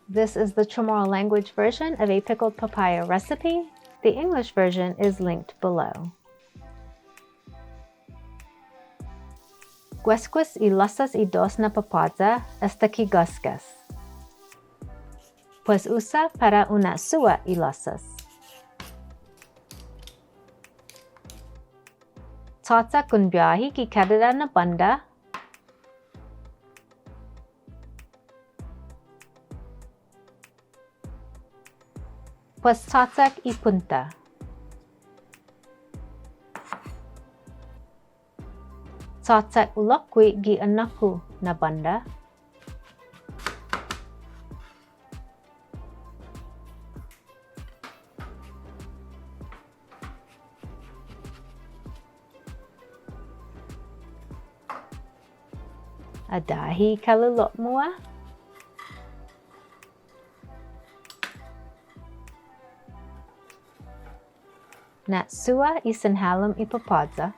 This is the Chamorro language version of a pickled papaya recipe. The English version is linked below. Guesquis y lasas y dos na papaya hasta que gusques. Pues usa para una sua y lasas. Tata kun biyahi ki kadada na banda. Pues tatak y punta. Tatak ulokwi gi anaku na banda. Adahi kalulok mua. Natsua isanhalam ipapadza.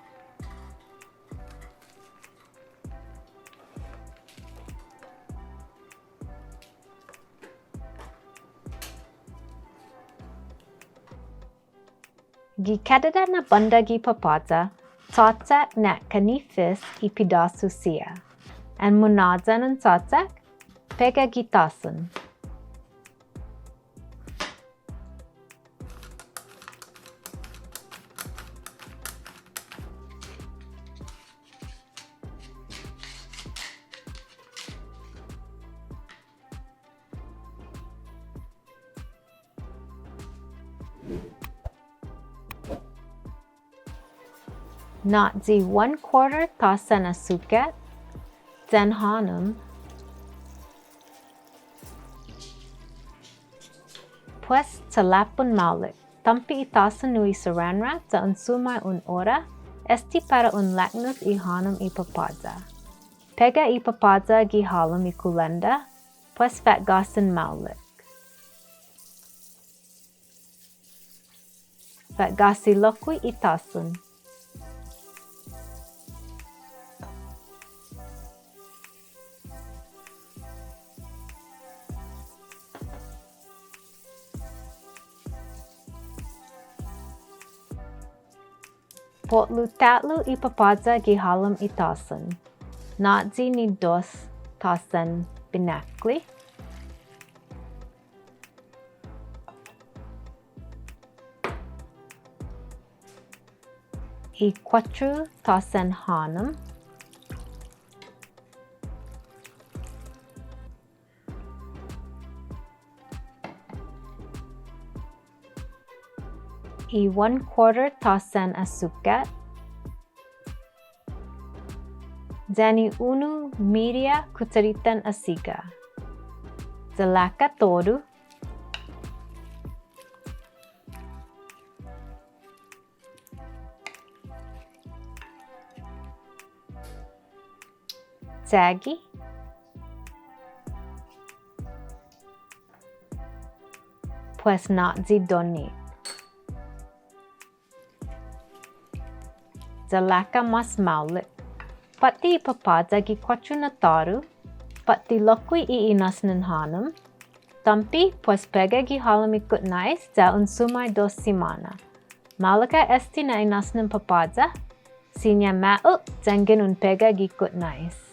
Gi kadada na banda gi papadza, tatak na kanifis i pidasu siha. And munadza ng tatak, pega gitasun. Natzi 1/4 tasa na sukat, then hanum, pues talapon maolek, tampi itasa nui saranrat sa unsumay ora, esti para laknus I hanum ipapadza. Pega ipapadza gi halum ikulenda, pues fatgasan maolek. Fatgasi lokwi itasun. Potlu tatlu ipapadza gi halum itasan. Natzi ni dos tasan binakli. I 4 tasan hanum. I 1/4 tasan asukat. Dani unu media kutsaritan asiga. Zalaka tåru. Tagi. Pues natzi doni. Zalaka mas maolek. Pati ipapadza gi 4 na tåru. Pati lokwi I inåsnen hanum. Tampi pues pega gi halum ikut nais za unsumay dos simåna. Malaka Este na inåsnen papadza. Siña maot zangin un pega gi kut nais.